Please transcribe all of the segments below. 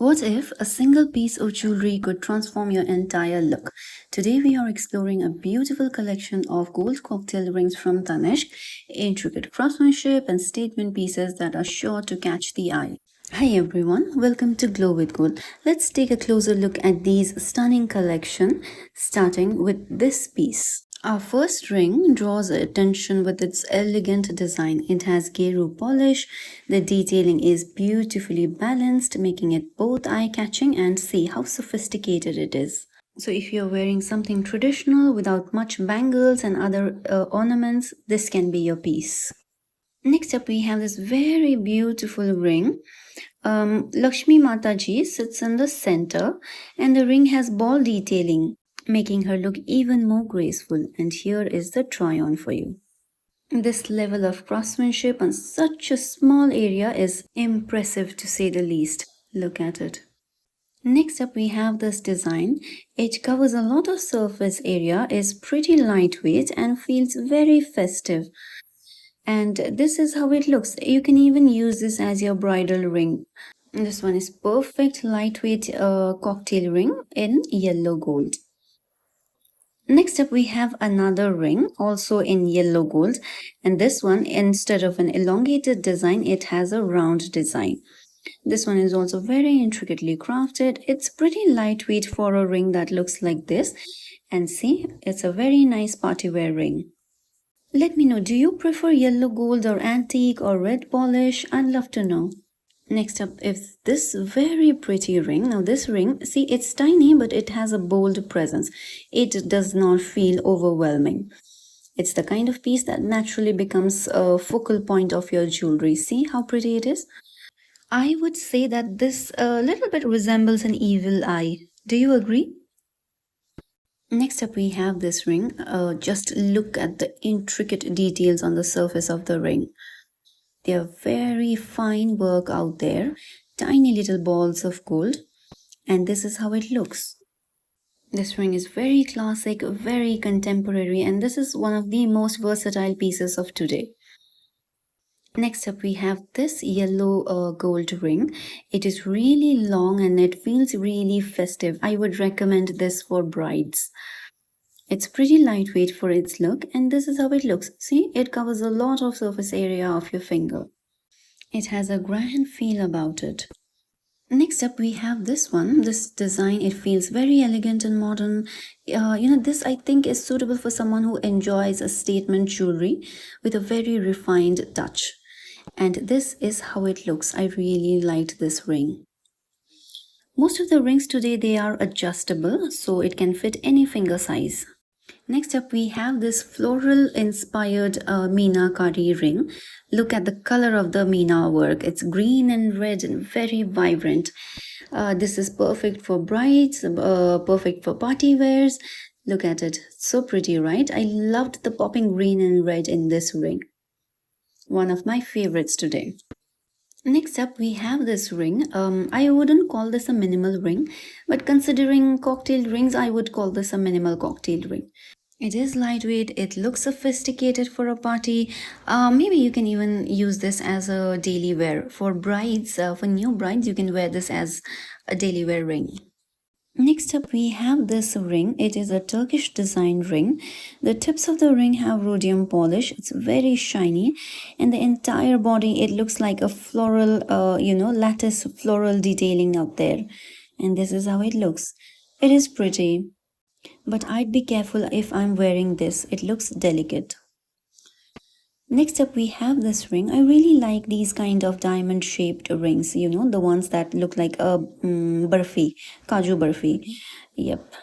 What if a single piece of jewelry could transform your entire look? Today we are exploring a beautiful collection of gold cocktail rings from Tanishq, intricate craftsmanship and statement pieces that are sure to catch the eye. Hi everyone, welcome to Glow with Gold. Let's take a closer look at these stunning collection, starting with this piece. Our first ring draws attention with its elegant design. It has Geru polish. The detailing is beautifully balanced, making it both eye-catching and see how sophisticated it is. So if you're wearing something traditional without much bangles and other ornaments, this can be your piece. Next up, we have this very beautiful ring. Lakshmi Mataji sits in the center, and the ring has ball detailing, making her look even more graceful. And here is the try-on for you. This level of craftsmanship on such a small area is impressive to say the least. Look at it. Next up, we have this design. It covers a lot of surface area, is pretty lightweight and feels very festive. And this is how it looks. You can even use this as your bridal ring. This one is perfect lightweight cocktail ring in yellow gold. Next up, we have another ring also in yellow gold, and this one, instead of an elongated design, it has a round design. This one is also very intricately crafted. It's pretty lightweight for a ring that looks like this, and see, it's a very nice party wear ring. Let me know, do you prefer yellow gold or antique or red polish? I'd love to know. Next up is this very pretty ring. Now this ring, see, it's tiny but it has a bold presence. It does not feel overwhelming. It's the kind of piece that naturally becomes a focal point of your jewelry. See how pretty it is? I would say that this a little bit resembles an evil eye. Do you agree? Next up, we have this ring. Just look at the intricate details on the surface of the ring. They are very fine work out there, tiny little balls of gold, and this is how it looks. This ring is very classic, very contemporary, and this is one of the most versatile pieces of today. Next up, we have this yellow gold ring. It is really long and it feels really festive. I would recommend this for brides. It's pretty lightweight for its look, and this is how it looks. See, it covers a lot of surface area of your finger. It has a grand feel about it. Next up, we have this one. This design, it feels very elegant and modern. This I think is suitable for someone who enjoys a statement jewelry with a very refined touch. And this is how it looks. I really liked this ring. Most of the rings today, they are adjustable, so it can fit any finger size. Next up, we have this floral-inspired Meenakari ring. Look at the color of the Meena work. It's green and red and very vibrant. This is perfect for brides, perfect for party wears. Look at it. So pretty, right? I loved the popping green and red in this ring. One of my favorites today. Next up, we have this ring. I wouldn't call this a minimal ring, but considering cocktail rings, I would call this a minimal cocktail ring. It is lightweight, it looks sophisticated for a party. Maybe you can even use this as a daily wear. For brides, for new brides, you can wear this as a daily wear ring. Next up, we have this ring. It is a Turkish design ring. The tips of the ring have rhodium polish. It's very shiny, and the entire body, it looks like a floral, lattice floral detailing out there. And this is how it looks. It is pretty, but I'd be careful if I'm wearing this. It looks delicate. Next up, we have this ring. I really like these kind of diamond shaped rings, the ones that look like a barfi, kaju barfi. Yep,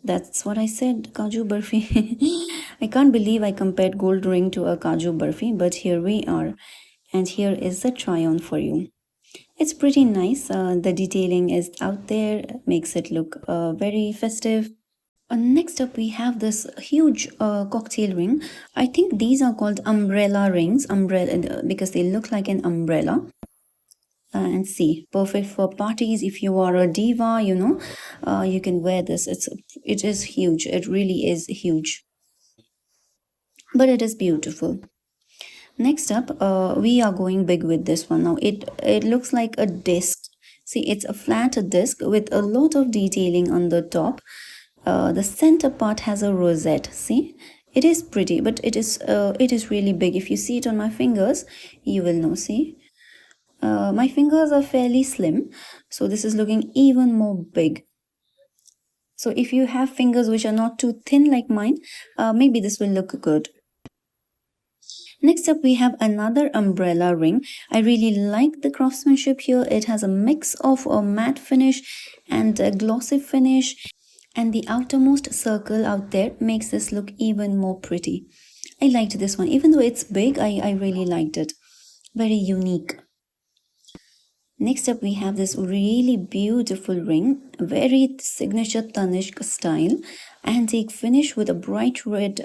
that's what I said, kaju barfi. I can't believe I compared gold ring to a kaju barfi, but here we are. And here is the try-on for you. It's pretty nice. The detailing is out there, makes it look very festive. Next up, we have this huge cocktail ring. I think these are called umbrella rings, umbrella because they look like an umbrella. And see, perfect for parties. If you are a diva, you can wear this. It is huge. It really is huge, but it is beautiful. Next up, we are going big with this one now. It looks like a disc. See, it's a flat disc with a lot of detailing on the top. The center part has a rosette. See, it is pretty, but it is really big. If you see it on my fingers, you will know. See, my fingers are fairly slim, so this is looking even more big. So if you have fingers which are not too thin like mine, maybe this will look good. Next up, we have another umbrella ring. I really like the craftsmanship here. It has a mix of a matte finish and a glossy finish. And the outermost circle out there makes this look even more pretty. I liked this one. Even though it's big, I really liked it. Very unique. Next up, we have this really beautiful ring, very signature Tanishq style, antique finish with a bright red,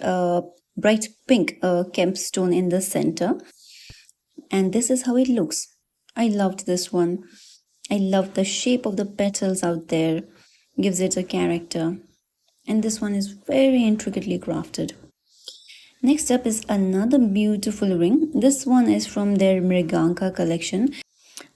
bright pink kemp in the center. And this is how it looks. I loved this one. I love the shape of the petals out there, gives it a character. And this one is very intricately crafted. Next up is another beautiful ring. This one is from their Mriganka collection.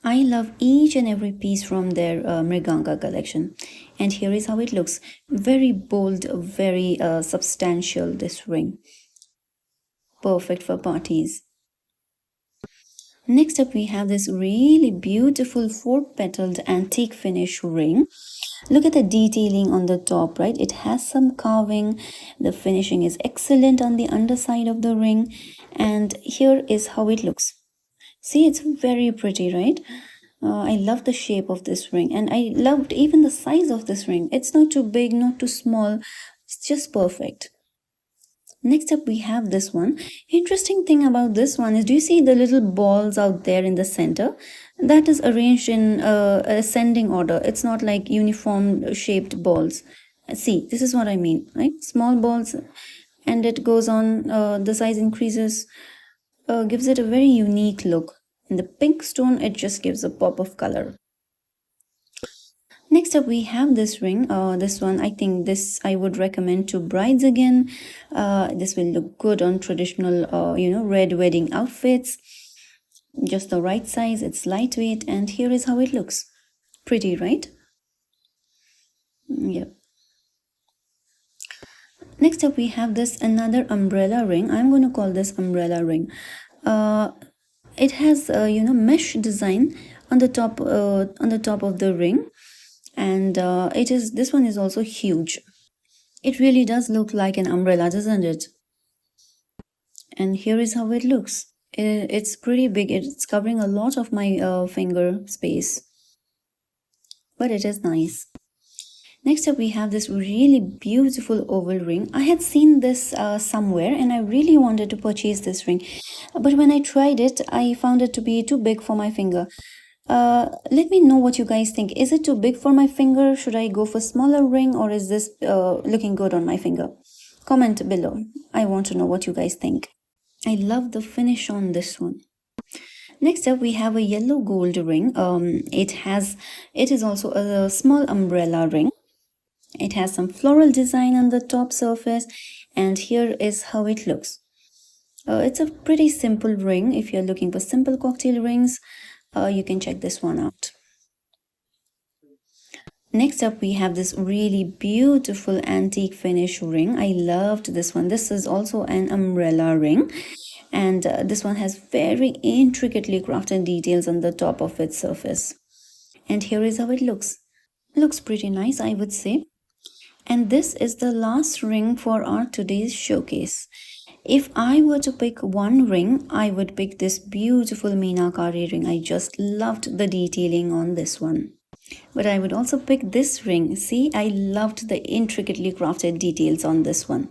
I love each and every piece from their Mriganka collection. And here is how it looks. Very bold, very substantial, this ring. Perfect for parties. Next up, we have this really beautiful 4-petaled antique finish ring. Look at the detailing on the top, right? It has some carving. The finishing is excellent on the underside of the ring. And here is how it looks. See, it's very pretty, right? I love the shape of this ring, and I loved even the size of this ring. It's not too big, not too small. It's just perfect. Next up, we have this one. Interesting thing about this one is, do you see the little balls out there in the center? That is arranged in ascending order. It's not like uniform shaped balls. See, this is what I mean, right? Small balls, and it goes on, the size increases, gives it a very unique look. In the pink stone, it just gives a pop of color. Next up, we have this ring. This one, I think this I would recommend to brides again. This will look good on traditional, red wedding outfits. Just the right size. It's lightweight, and here is how it looks. Pretty, right? Yeah. Next up, we have this another umbrella ring. I'm going to call this umbrella ring. It has mesh design on the top of the ring, and this one is also huge. It really does look like an umbrella, doesn't it? And here is how it looks. It's pretty big. It's covering a lot of my finger space, but it is nice. Next up, we have this really beautiful oval ring. I had seen this somewhere, and I really wanted to purchase this ring, but when I tried it, I found it to be too big for my finger. Let me know what you guys think. Is it too big for my finger? Should I go for smaller ring, or is this looking good on my finger? Comment below. I want to know what you guys think. I love the finish on this one. Next up, we have a yellow gold ring. It is also a small umbrella ring. It has some floral design on the top surface, and here is how it looks. It's a pretty simple ring. If you're looking for simple cocktail rings, you can check this one out. Next up, we have this really beautiful antique finish ring. I loved this one. This is also an umbrella ring, and this one has very intricately crafted details on the top of its surface. And here is how it looks. Looks pretty nice, I would say. And this is the last ring for our today's showcase. If I were to pick one ring, I would pick this beautiful Meenakari ring. I just loved the detailing on this one. But I would also pick this ring. See, I loved the intricately crafted details on this one.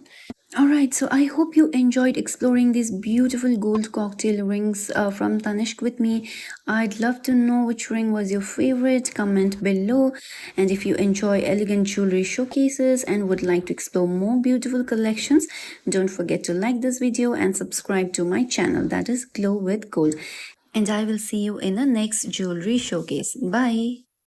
Alright, so I hope you enjoyed exploring these beautiful gold cocktail rings from Tanishq with me. I'd love to know which ring was your favorite. Comment below. And if you enjoy elegant jewelry showcases and would like to explore more beautiful collections, don't forget to like this video and subscribe to my channel, that is Glow with Gold. And I will see you in the next jewelry showcase. Bye!